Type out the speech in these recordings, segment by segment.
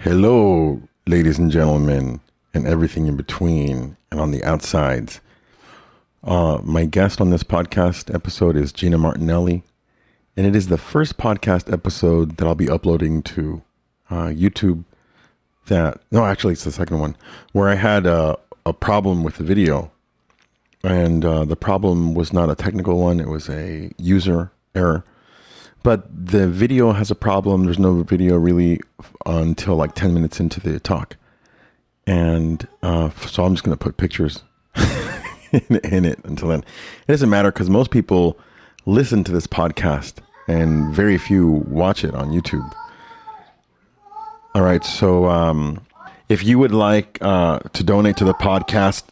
Hello, ladies and gentlemen, and everything in between and on the outsides. My guest on this podcast episode is Gina Martinelli, and it is the first podcast episode that I'll be uploading to YouTube. Actually, it's the second one, where I had a problem with the video, and the problem was not a technical one; it was a user error. But the video has a problem. There's no video really until like 10 minutes into the talk. And so I'm just going to put pictures in it until then. It doesn't matter because most people listen to this podcast and very few watch it on YouTube. All right. So if you would like to donate to the podcast,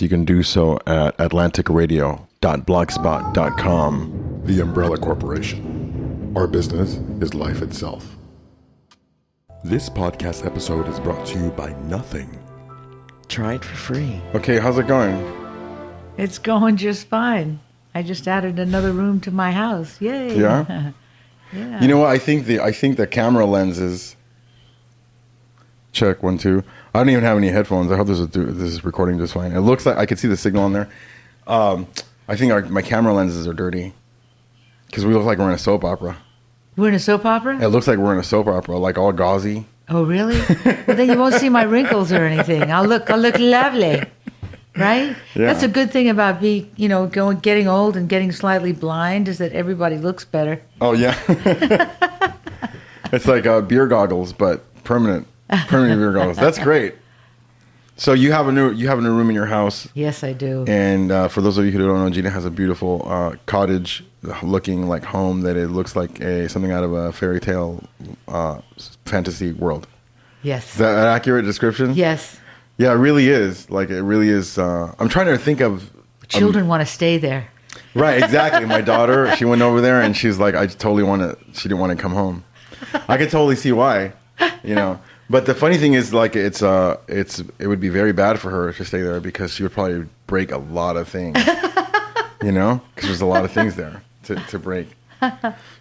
you can do so at atlanticradio.blogspot.com. The Umbrella Corporation. Our business is life itself. This podcast episode is brought to you by nothing. Try it for free. Okay, how's it going? It's going just fine. I just added another room to my house. Yay. Yeah? Yeah. You know what? I think the camera lenses. Check 1, 2. I don't even have any headphones. I hope this is recording just fine. It looks like I can see the signal on there. I think my camera lenses are dirty because we look like we're in a soap opera. We're in a soap opera? It looks like we're in a soap opera, like all gauzy. Oh, really? Well, then you won't see my wrinkles or anything. I'll look lovely, right? Yeah. That's a good thing about getting old and getting slightly blind is that everybody looks better. Oh yeah, it's like beer goggles, but permanent beer goggles. That's great. So you have a new room in your house. Yes, I do. And for those of you who don't know, Gina has a beautiful cottage-looking like home that it looks like something out of a fairy tale fantasy world. Yes. Is that an accurate description? Yes. Yeah, it really is. Like it really is. I'm trying to think of. Children want to stay there. Right, exactly. My daughter, she went over there and she's like, she didn't want to come home. I could totally see why, But the funny thing is, like, it would be very bad for her to stay there because she would probably break a lot of things, because there's a lot of things there to break.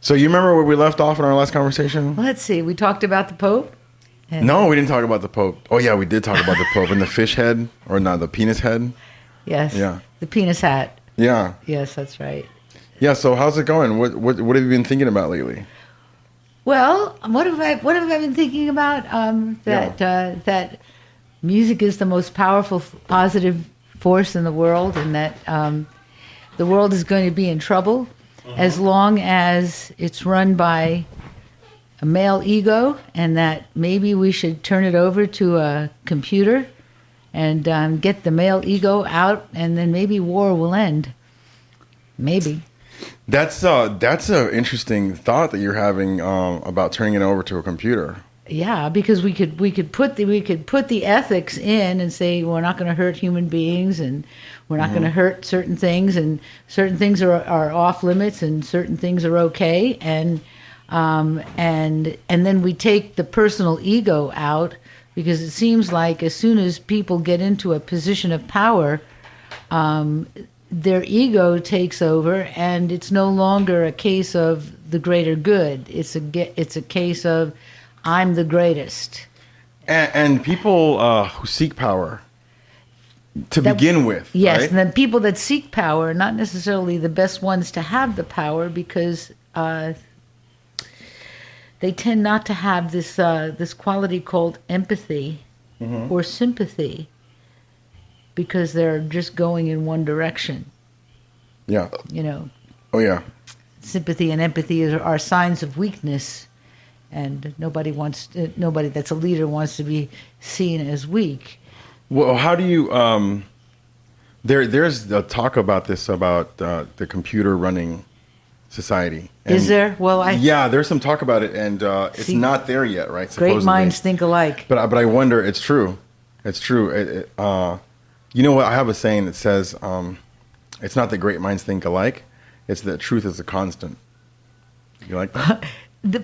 So you remember where we left off in our last conversation? Let's see. We talked about the Pope. No, we didn't talk about the Pope. Oh yeah, we did talk about the Pope and the fish head, or not, the penis head. Yes. Yeah. The penis hat. Yeah. Yes, that's right. Yeah. So how's it going? What have you been thinking about lately? Well, what have I been thinking about? That music is the most powerful, positive force in the world, and that the world is going to be in trouble as long as it's run by a male ego, and that maybe we should turn it over to a computer and get the male ego out, and then maybe war will end. Maybe. That's an interesting thought that you're having about turning it over to a computer. Yeah, because we could put the ethics in and say we're not going to hurt human beings and we're not going to hurt certain things, and certain things are off limits and certain things are okay, and then we take the personal ego out, because it seems like as soon as people get into a position of power, their ego takes over, and it's no longer a case of the greater good. It's a case of I'm the greatest. And people who seek power to begin with. Yes, right? and the people that seek power are not necessarily the best ones to have the power, because they tend not to have this quality called empathy or sympathy, because they're just going in one direction. Yeah. Oh yeah. Sympathy and empathy are signs of weakness, and nobody that's a leader wants to be seen as weak. Well, how do you? There's a talk about this about the computer running society. And is there? Well, there's some talk about it, and it's not there yet, right? Great supposedly. minds think alike. But I wonder. It's true. It's true. You know what? I have a saying that says, "It's not that great minds think alike; it's that truth is a constant." You like that?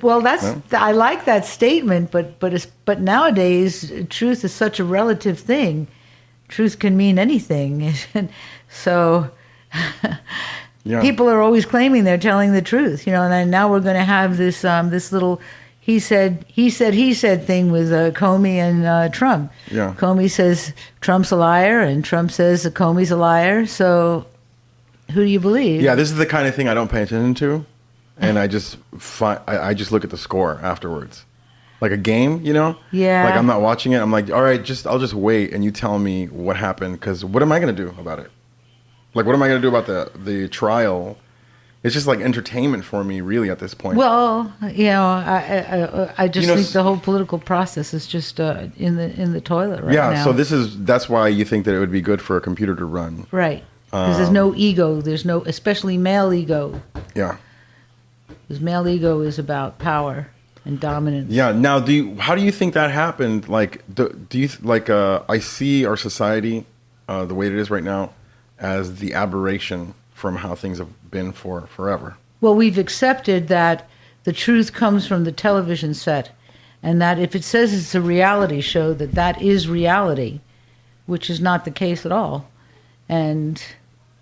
Well, I like that statement, but nowadays truth is such a relative thing. Truth can mean anything, so people are always claiming they're telling the truth. And now we're going to have this little he said thing with Comey and Trump. Yeah. Comey says Trump's a liar, and Trump says Comey's a liar. So who do you believe? Yeah, this is the kind of thing I don't pay attention to, and I just I just look at the score afterwards, like a game, you know. Yeah. Like I'm not watching it. I'm like, all right, I'll just wait, and you tell me what happened, because what am I gonna do about it? Like, what am I gonna do about the trial? It's just like entertainment for me, really, at this point. Well, you know, I just think the whole political process is just in the toilet right now. Yeah, so that's why you think that it would be good for a computer to run. Right. Because there's no ego. There's no, especially male ego. Yeah. Because male ego is about power and dominance. Yeah. Now, how do you think that happened? Like, do you I see our society, the way it is right now, as the aberration from how things have been for forever. Well, we've accepted that the truth comes from the television set, and that if it says it's a reality show, that is reality, which is not the case at all. And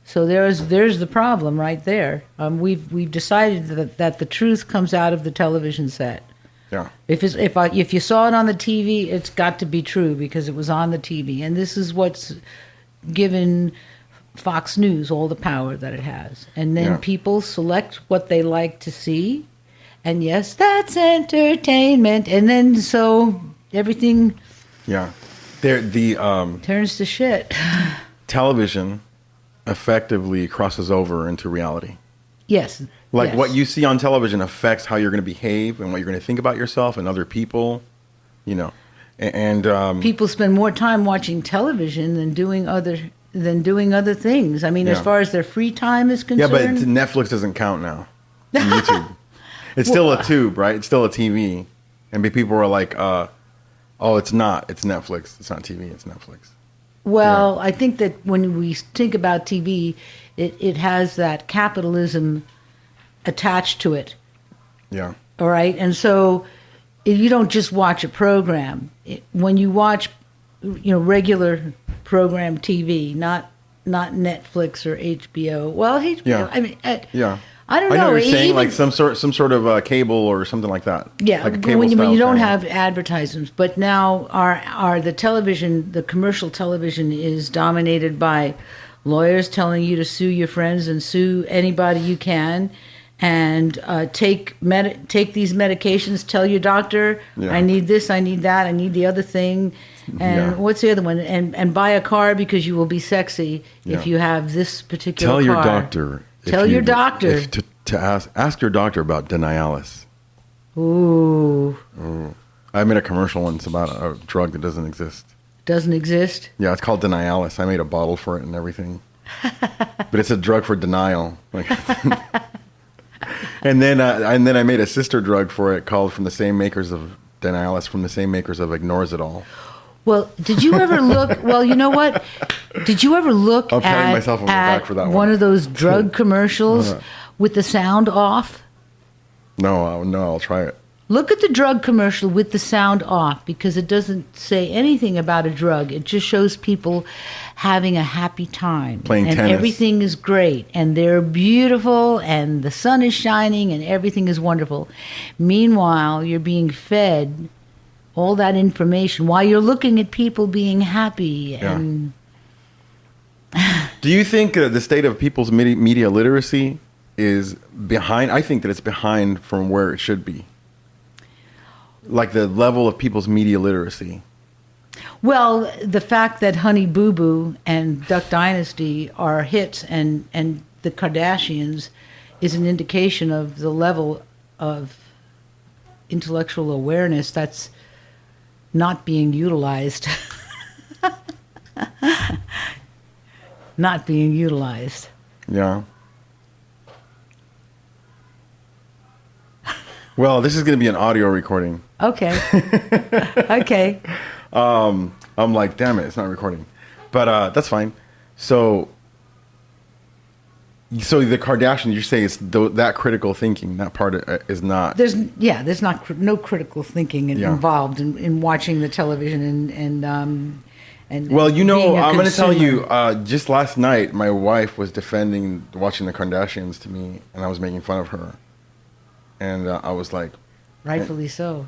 so there's the problem right there. We've decided that the truth comes out of the television set. Yeah. If you saw it on the TV, it's got to be true because it was on the TV, and this is what's given Fox News all the power that it has. And then people select what they like to see, and yes, that's entertainment. And then so everything turns to shit. Television effectively crosses over into reality. Yes. Like what you see on television affects how you're going to behave and what you're going to think about yourself and other people, you know. And people spend more time watching television than doing other things. I mean, as far as their free time is concerned. Yeah, but Netflix doesn't count now. On YouTube. It's still a tube, right? It's still a TV. And people are like, oh, it's not. It's Netflix. It's not TV. It's Netflix. Well, I think that when we think about TV, it has that capitalism attached to it. Yeah. All right? And so you don't just watch a program. When you watch, regular program TV, not Netflix or HBO. Well, HBO. Yeah. I mean, yeah. I don't know. I know what you're saying, like some sort of cable or something like that. Yeah, like a but cable when you style don't channel. have advertisements. But now the commercial television is dominated by lawyers telling you to sue your friends and sue anybody you can, and take these medications. Tell your doctor, I need this, I need that, I need the other thing. And what's the other one? And buy a car because you will be sexy if you have this particular car. Tell your doctor. Tell your doctor. To ask your doctor about Denialis. Ooh. I made a commercial once about a drug that doesn't exist. Doesn't exist? Yeah, it's called Denialis. I made a bottle for it and everything. But it's a drug for denial. Like, and then I made a sister drug for it called from the same makers of Denialis, from the same makers of Ignores It All. Well, did you ever look? Well, you know what? Did you ever look I'm patting myself on the back for that one of those drug commercials with the sound off? No, I'll try it. Look at the drug commercial with the sound off, because it doesn't say anything about a drug. It just shows people having a happy time. Playing and tennis. Everything is great, and they're beautiful, and the sun is shining, and everything is wonderful. Meanwhile, you're being fed all that information while you're looking at people being happy. And do you think the state of people's media literacy is behind? I think that it's behind from where it should be. Like the level of people's media literacy. Well, the fact that Honey Boo Boo and Duck Dynasty are hits and the Kardashians is an indication of the level of intellectual awareness that's not being utilized. Not being utilized. Yeah. Well, this is going to be an audio recording. Okay. Okay. I'm like, damn it, it's not recording. But that's fine. So the Kardashians, you say it's that critical thinking, that part is not. There's no critical thinking involved in watching the television and well, you know, I'm going to tell consumer. you, just last night, my wife was defending watching the Kardashians to me, and I was making fun of her. And I was like, Rightfully so.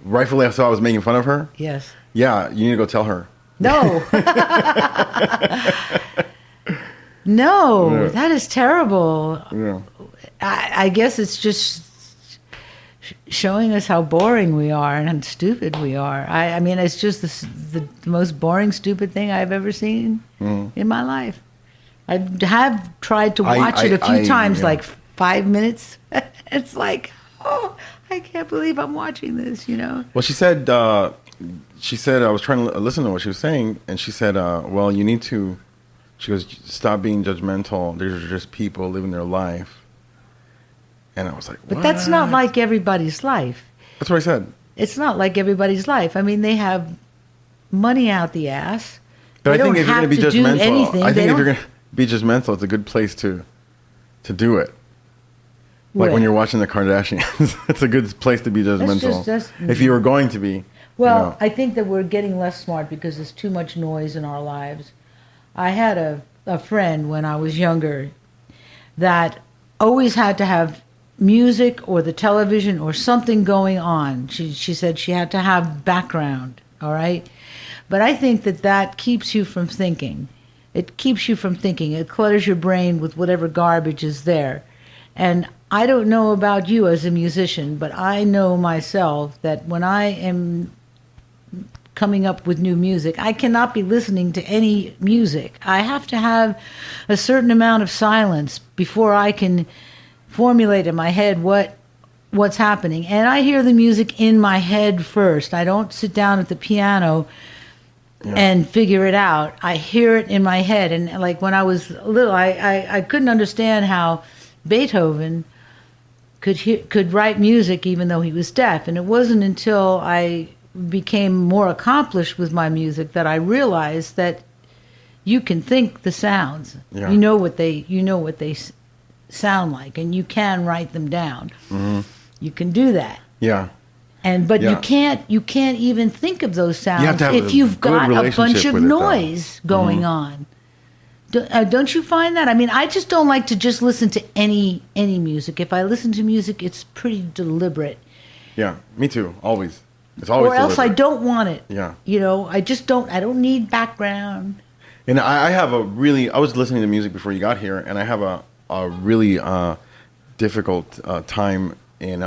Rightfully, so I was making fun of her. Yes. Yeah, you need to go tell her. No. No, Yeah. that is terrible. Yeah. I guess it's just showing us how boring we are and how stupid we are. I mean, it's just the most boring, stupid thing I've ever seen in my life. I have tried to watch it a few times, like 5 minutes. It's like, oh, I can't believe I'm watching this, you know? Well, she said I was trying to listen to what she was saying, and she said, well, you need to, she goes, stop being judgmental. These are just people living their life. And I was like, But that's not like everybody's life. That's what I said. It's not like everybody's life. I mean, they have money out the ass. But They I think don't if you're going to be have to do anything. judgmental, I They think if don't- you're going to be judgmental, it's a good place to do it. Like Where? when you're watching the Kardashians, it's a good place to be judgmental. If you were going to be. Well, you know. I think that we're getting less smart because there's too much noise in our lives. I had a friend when I was younger that always had to have music or the television or something going on. She said she had to have background, all right? But I think that keeps you from thinking. It keeps you from thinking. It clutters your brain with whatever garbage is there. And I don't know about you as a musician, but I know myself that when I am coming up with new music, I cannot be listening to any music. I have to have a certain amount of silence before I can formulate in my head what's happening. And I hear the music in my head first. I don't sit down at the piano and figure it out. I hear it in my head. And like when I was little, I couldn't understand how Beethoven could write music even though he was deaf. And it wasn't until I became more accomplished with my music that I realized that you can think the sounds. Yeah. You know what they sound like, and you can write them down. Mm-hmm. You can do that. Yeah. But Yeah. you can't even think of those You have sounds to have if a you've good got a bunch relationship of with it, though. noise going on. Don't you find that? I mean, I just don't like to just listen to any music. If I listen to music, it's pretty deliberate. Yeah. Me too. Always. It's always Or else I deliberate. don't want it. Yeah. You know, I don't need background. And I have I was listening to music before you got here, and I have a really difficult time in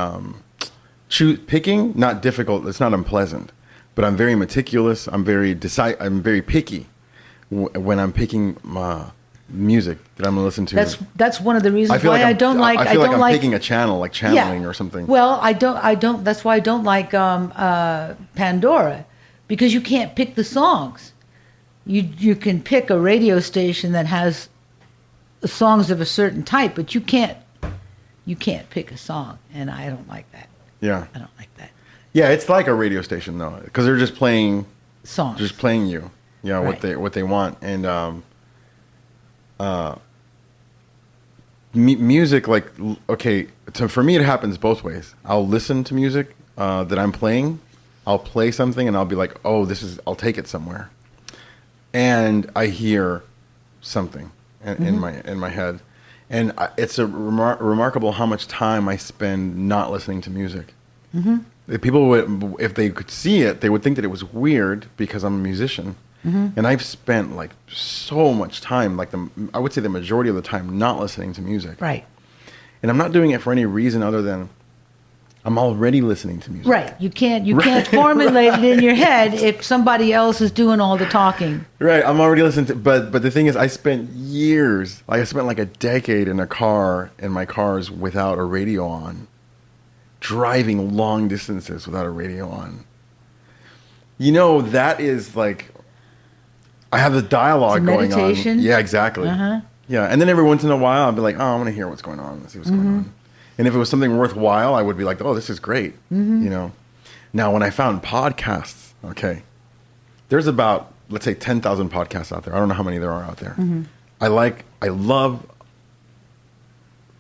picking. Not difficult, it's not unpleasant, but I'm very meticulous. I'm very picky when I'm picking my music that I'm going to listen to. That's one of the reasons why like I don't like. I feel like I'm like picking a channel, like channeling or something. Well, I don't. That's why I don't like Pandora, because you can't pick the songs. You can pick a radio station that has songs of a certain type, but you can't pick a song, and I don't like that. Yeah. I don't like that. Yeah, it's like a radio station though, because they're just playing Songs. just playing you. Yeah, Right. what they want. And music, like, okay, for me it happens both ways. I'll listen to music that I'm playing. I'll play something and I'll be like, oh, I'll take it somewhere. And I hear something in my head. And it's remarkable how much time I spend not listening to music. Mm-hmm. People would, if they could see it, they would think that it was weird because I'm a musician. Mm-hmm. And I've spent like so much time, like I would say the majority of the time, not listening to music. Right. And I'm not doing it for any reason other than I'm already listening to music. Right. You can't formulate it in your head if somebody else is doing all the talking. Right. I'm already listening to, but the thing is, I spent years, like I spent like a decade in my cars without a radio on, driving long distances without a radio on. You know, that is like, I have the dialogue going meditation? on. Yeah, exactly. Uh-huh. Yeah. And then every once in a while, I'll be like, oh, I want to hear what's going on. Let's see what's going on. And if it was something worthwhile, I would be like, oh, this is great. Mm-hmm. You know. Now, when I found podcasts, okay, there's about, let's say, 10,000 podcasts out there. I don't know how many there are out there. Mm-hmm. I love,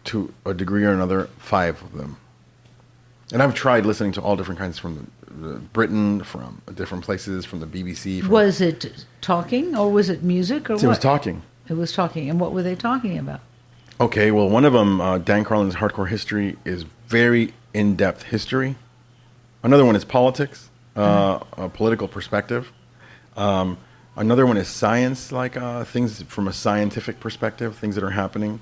to a degree or another, 5 of them. And I've tried listening to all different kinds from Britain, from different places, from the BBC. Was it talking or was it music or what? It was talking. It was talking. And what were they talking about? Okay, well, one of them, Dan Carlin's Hardcore History, is very in-depth history. Another one is politics, a political perspective. Another one is science, like things from a scientific perspective, things that are happening.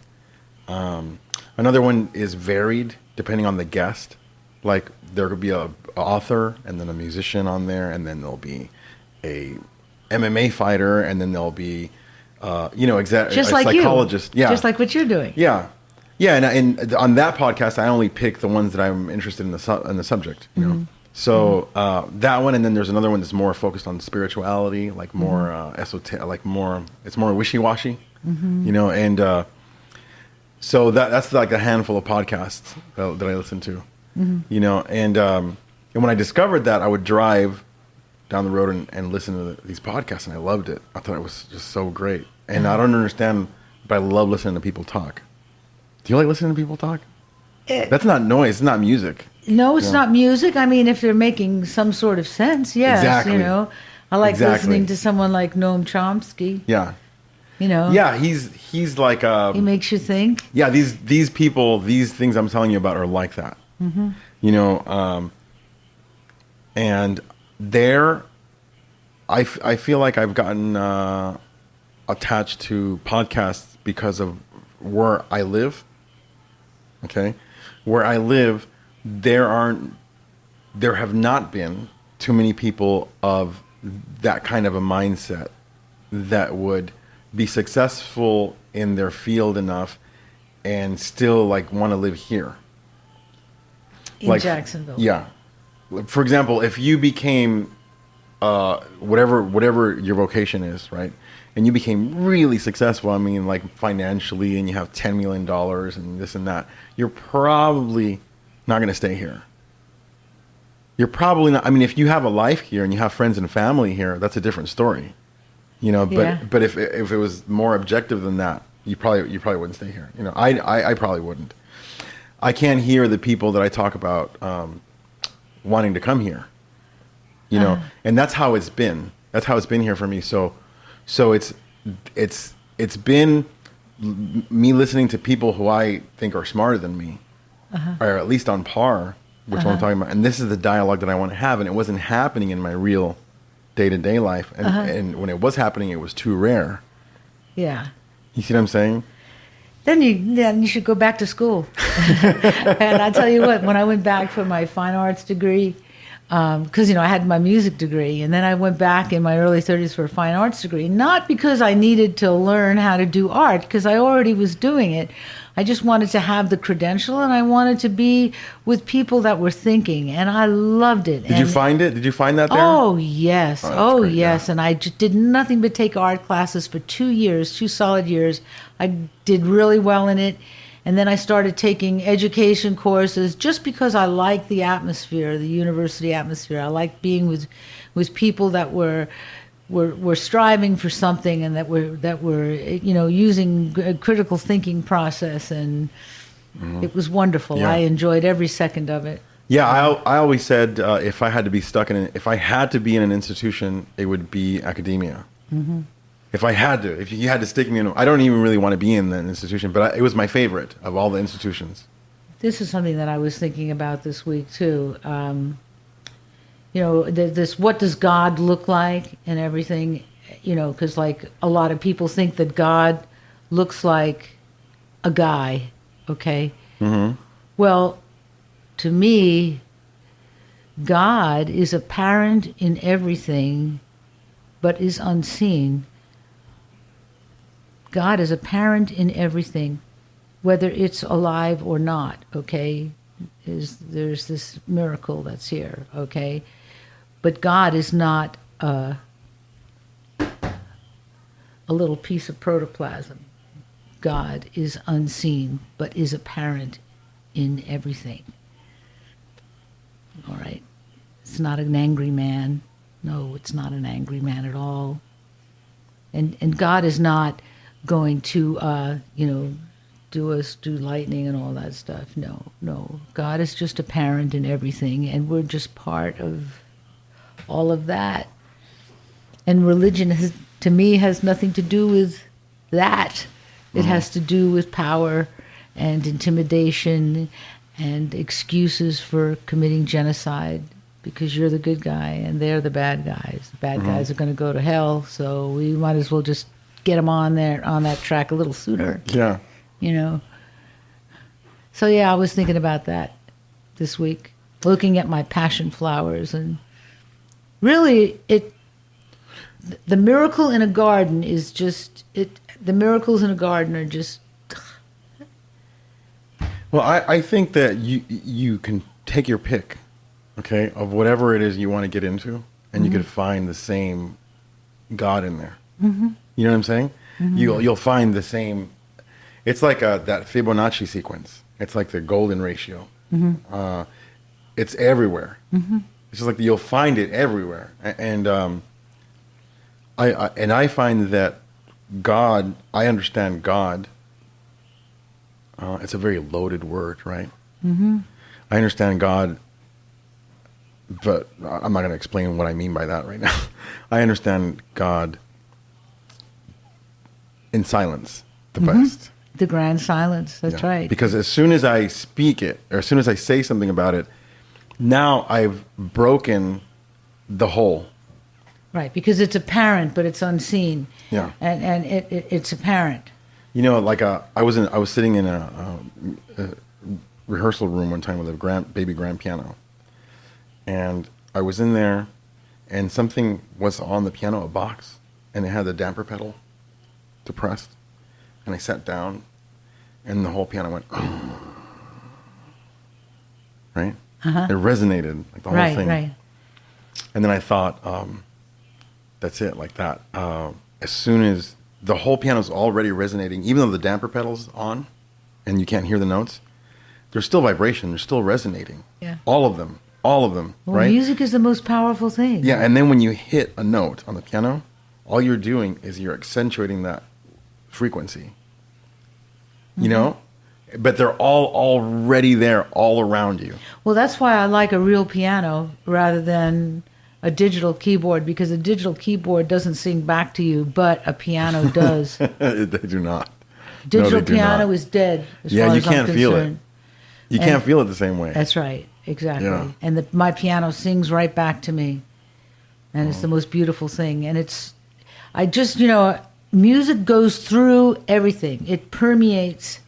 Another one is varied, depending on the guest. Like there could be a author, and then a musician on there, and then there'll be a MMA fighter, and then there'll be, just a like psychologist. you. Yeah, Just like what you're doing. yeah, yeah. And on that podcast, I only pick the ones that I'm interested in the subject. You know, so that one, and then there's another one that's more focused on spirituality, like more esoteric, like more. It's more wishy-washy. You know, and so that's like a handful of podcasts that I listen to. You know, and when I discovered that, I would drive down the road and listen to these podcasts, and I loved it. I thought it was just so great. And I don't understand, but I love listening to people talk. Do you like listening to people talk? That's not noise. It's not music. No, it's not music. I mean, if they're making some sort of sense, yes. Exactly. You know, I like listening to someone like Noam Chomsky. Yeah. You know. Yeah, he's like he makes you think. Yeah, these people, these things I'm telling you about are like that. You know, and there, I feel like I've gotten attached to podcasts because of where I live. Okay, where I live, there have not been too many people of that kind of a mindset that would be successful in their field enough and still like want to live here. In Jacksonville. Yeah. For example, if you became whatever your vocation is, right? And you became really successful, I mean, like financially, and you have $10 million and this and that, you're probably not going to stay here. You're probably not. I mean, if you have a life here and you have friends and family here, that's a different story. You know, but if it was more objective than that, you probably wouldn't stay here. You know, I probably wouldn't. I can't hear the people that I talk about wanting to come here. You know, and that's how it's been. That's how it's been here for me. So it's been me listening to people who I think are smarter than me, or at least on par, which one I'm talking about. And this is the dialogue that I want to have, and it wasn't happening in my real day-to-day life. And when it was happening, it was too rare. Yeah. You see what I'm saying? Then you should go back to school. And I tell you what, when I went back for my fine arts degree, because, you know, I had my music degree, and then I went back in my early 30s for a fine arts degree, not because I needed to learn how to do art, because I already was doing it. I just wanted to have the credential, and I wanted to be with people that were thinking, and I loved it. Did you find it? Did you find that there? Oh, yes. Oh, great, yes. yeah. And I just did nothing but take art classes for 2 years, 2 solid years. I did really well in it. And then I started taking education courses just because I liked the atmosphere, the university atmosphere. I liked being with people that were striving for something, and that were you know, using a critical thinking process, and it was wonderful. Yeah. I enjoyed every second of it. Yeah, I always said if I had to be in an institution, it would be academia. If you had to stick me in, I don't even really want to be in that institution, but it was my favorite of all the institutions. This is something that I was thinking about this week too. You know, this, what does God look like and everything, you know, because like a lot of people think that God looks like a guy, okay? Well, to me, God is apparent in everything, but is unseen. God is apparent in everything, whether it's alive or not, okay? There's this miracle that's here, okay? But God is not a little piece of protoplasm. God is unseen, but is apparent in everything. All right? It's not an angry man. No, it's not an angry man at all. And God is not going to, you know, do lightning and all that stuff. No. God is just apparent in everything, and we're just part of all of that. And religion, to me, has nothing to do with that. It has to do with power and intimidation and excuses for committing genocide. because you're the good guy and they're the bad guys. The bad guys are going to go to hell, so we might as well just get them on that track a little sooner. Yeah. You know. So yeah, I was thinking about that this week, looking at my passion flowers, and really, the miracle in a garden is just it. The miracles in a garden are just. Well, I think that you can take your pick, okay, of whatever it is you want to get into, and you could find the same God in there. Mm-hmm. You know what I'm saying? Mm-hmm. You'll find the same. It's like that Fibonacci sequence. It's like the golden ratio. Mm-hmm. It's everywhere. Mm-hmm. It's just like you'll find it everywhere, and I find that God. I understand God. It's a very loaded word, right? Mm-hmm. I understand God, but I'm not going to explain what I mean by that right now. I understand God in silence the best. The grand silence, that's right. Because as soon as I speak it, or as soon as I say something about it, now I've broken the whole. Right, because it's apparent, but it's unseen. Yeah. And it's apparent. You know, like I was sitting in a rehearsal room one time with a baby grand piano, and I was in there, and something was on the piano, a box, and it had the damper pedal depressed, and I sat down, and the whole piano went, right? Uh-huh. It resonated, like the whole thing. Right. And then I thought, that's it, like that. As soon as the whole piano's already resonating, even though the damper pedal's on and you can't hear the notes, there's still vibration, they're still resonating. Yeah. All of them, well, right? Music is the most powerful thing. Yeah, and then when you hit a note on the piano, all you're doing is you're accentuating that frequency. You know? But they're all already there, all around you. Well, that's why I like a real piano rather than a digital keyboard, because a digital keyboard doesn't sing back to you, but a piano does. They do not. Digital piano is dead. As far you as can't I'm feel it. concerned. You can't feel it the same way. That's right, exactly. Yeah. And my piano sings right back to me, and it's the most beautiful thing. And music goes through everything. It permeates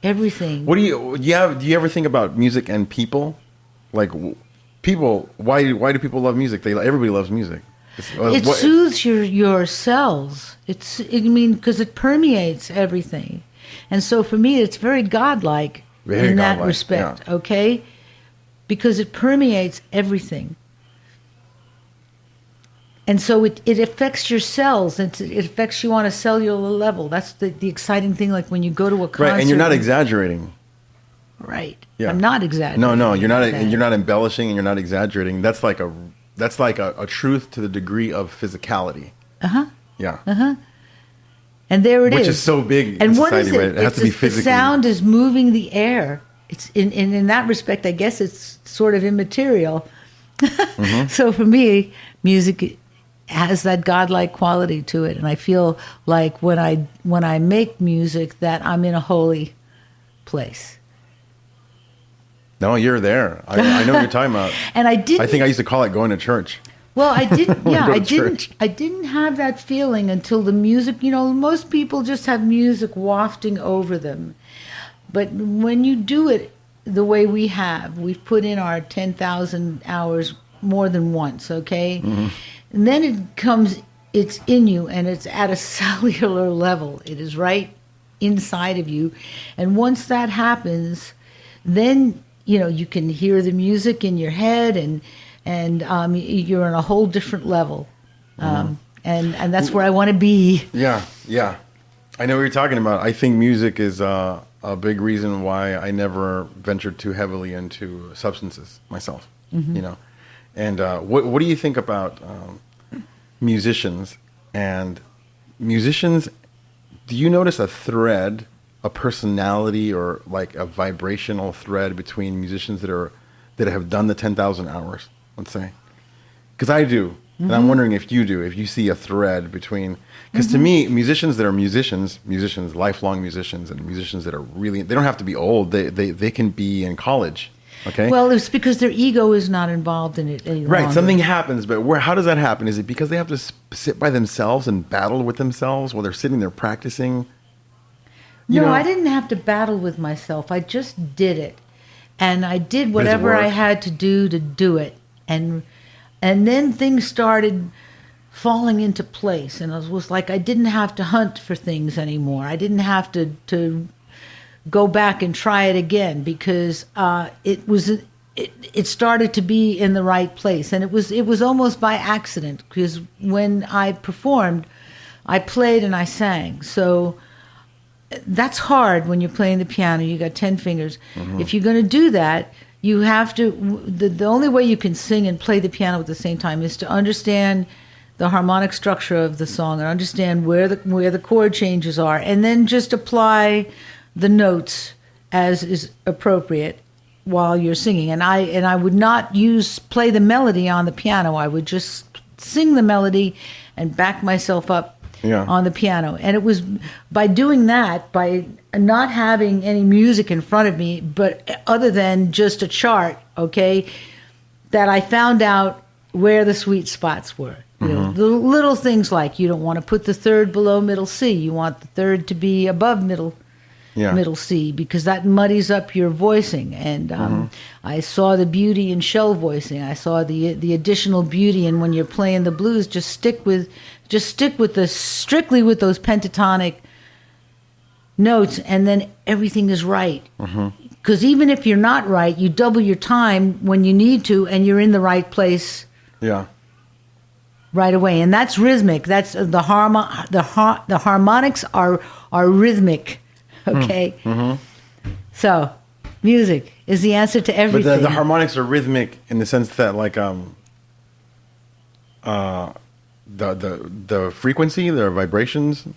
everything. Do you ever think about music and people? Like people, why do people love music? Everybody loves music. It soothes your cells. Because it permeates everything. And so for me, it's very godlike in that respect, yeah. Okay? Because it permeates everything. And so it affects your cells. It affects you on a cellular level. That's the exciting thing, like when you go to a concert. Right, and you're not exaggerating. Right. Yeah. I'm not exaggerating. No, you're not. You're not embellishing, and you're not exaggerating. That's like a truth to the degree of physicality. Uh-huh. Yeah. Uh-huh. And there it is. Which is so big in society, right? It has to be physically. The sound is moving the air. It's in that respect, I guess it's sort of immaterial. Mm-hmm. So for me, music has that godlike quality to it, and I feel like when I make music that I'm in a holy place. No, you're there. I know what you're talking about. And I think I used to call it going to church. Well, I didn't. Yeah, I didn't have that feeling until the music. Most people just have music wafting over them, but when you do it the way we've put in our 10,000 hours more than once. Okay, mm-hmm. And then it's in you, and it's at a cellular level. It is right inside of you, and once that happens, then you can hear the music in your head, and you're on a whole different level, and that's where I want to be. Yeah. I know what you're talking about. I think music is a big reason why I never ventured too heavily into substances myself. Mm-hmm. And what do you think about musicians? And musicians, do you notice a thread, a personality, or like a vibrational thread between musicians that have done the 10,000 hours? Let's say, because I do, mm-hmm. and I'm wondering if you see a thread between. Because mm-hmm. to me, musicians that are musicians, lifelong musicians, and musicians that are really, they don't have to be old. They can be in college. Okay. Well, it's because their ego is not involved in it any Right. longer. Something happens, but how does that happen? Is it because they have to sit by themselves and battle with themselves while they're sitting there practicing? No, I didn't have to battle with myself. I just did it. And I did whatever I had to do it. And then things started falling into place. And it was like I didn't have to hunt for things anymore. I didn't have to go back and try it again because it started to be in the right place. And it was almost by accident because when I performed, I played and I sang. So that's hard when you're playing the piano. You got 10 fingers. If you're going to do that, you have to. The only way you can sing and play the piano at the same time is to understand the harmonic structure of the song and understand where the chord changes are, and then just apply the notes as is appropriate while you're singing. And I would not play the melody on the piano. I would just sing the melody and back myself up on the piano. And it was by doing that, by not having any music in front of me, but other than just a chart, okay, that I found out where the sweet spots were. You know, the little things like you don't want to put the third below middle C. You want the third to be above middle C because that muddies up your voicing. And I saw the beauty in shell voicing. I saw the additional beauty in when you're playing the blues. Just stick with strictly with those pentatonic notes, and then everything is right. Because even if you're not right, you double your time when you need to, and you're in the right place. Yeah. Right away, and that's rhythmic. That's the harmonics are rhythmic. Okay. So, music is the answer to everything. But the harmonics are rhythmic in the sense that, like, the frequency, their vibrations,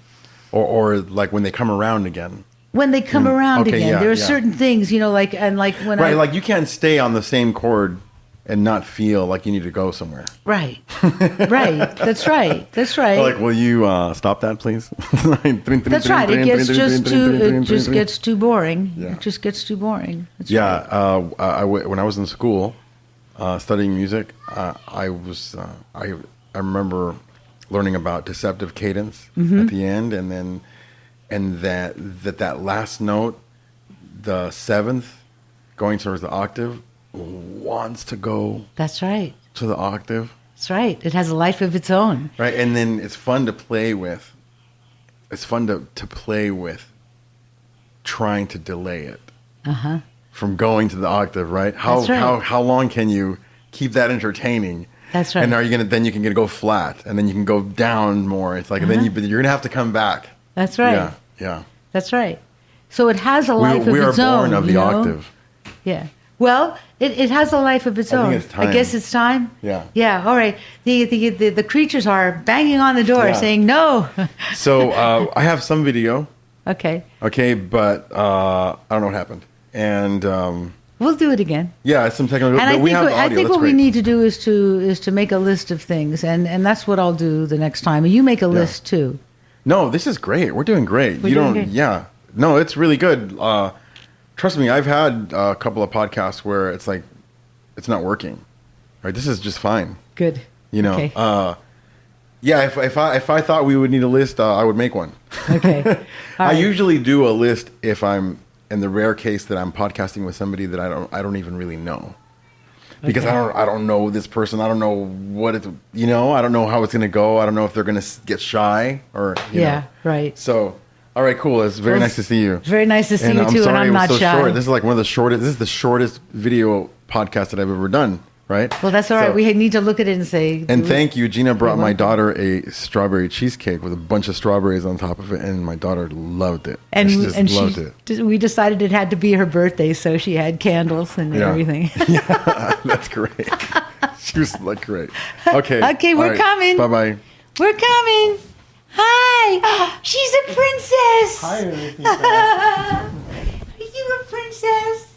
or like when they come around again. When they come around again, yeah, there are certain things, you know, like when like you can't stay on the same chord and not feel like you need to go somewhere. Right. That's right. Like, will you stop that, please? That's right. It just gets too boring. Yeah. It just gets too boring. That's right. When I was in school studying music, I remember learning about deceptive cadence at the end, and that last note, the seventh, going towards the octave, wants to go. That's right. To the octave. That's right. It has a life of its own. Right, and then it's fun to play with. It's fun to play with trying to delay it from going to the octave. Right. How long can you keep that entertaining? That's right. And then you can go flat, and then you can go down more. It's like then you're gonna have to come back. That's right. Yeah. That's right. So it has a life of its own. We are born of the octave. Yeah. Well, it has a life of its own. Think it's time. I guess it's time. Yeah. Yeah. All right. The creatures are banging on the door saying no. So I have some video. Okay. Okay, but I don't know what happened. And we'll do it again. Yeah, it's some technical. And but I think what we need to do is to make a list of things, and that's what I'll do the next time. You make a list too. No, this is great. We're doing great. Good. Yeah. No, it's really good. Trust me, I've had a couple of podcasts where it's like, it's not working. Right? This is just fine. Good. You know. Okay. Yeah. If I thought we would need a list, I would make one. Okay. I usually do a list if I'm in the rare case that I'm podcasting with somebody that I don't even really know. Because I don't know this person. I don't know what it's, I don't know how it's going to go. I don't know if they're going to get shy or, you know. Right. So, all right, cool. It's very nice to see you. Very nice to see you too, sorry and I'm not so shy. Short. This is like one of the shortest. This is the shortest video podcast that I've ever done. Right. Well, that's all right. We need to look at it and say. And thank you. Gina brought my daughter a strawberry cheesecake with a bunch of strawberries on top of it, and my daughter loved it. And she just loved it. We decided it had to be her birthday, so she had candles and everything. Yeah, that's great. She was like, great. Okay. Okay, we're coming. Bye-bye. We're coming. Hi. She's a princess. Hi, Are you a princess?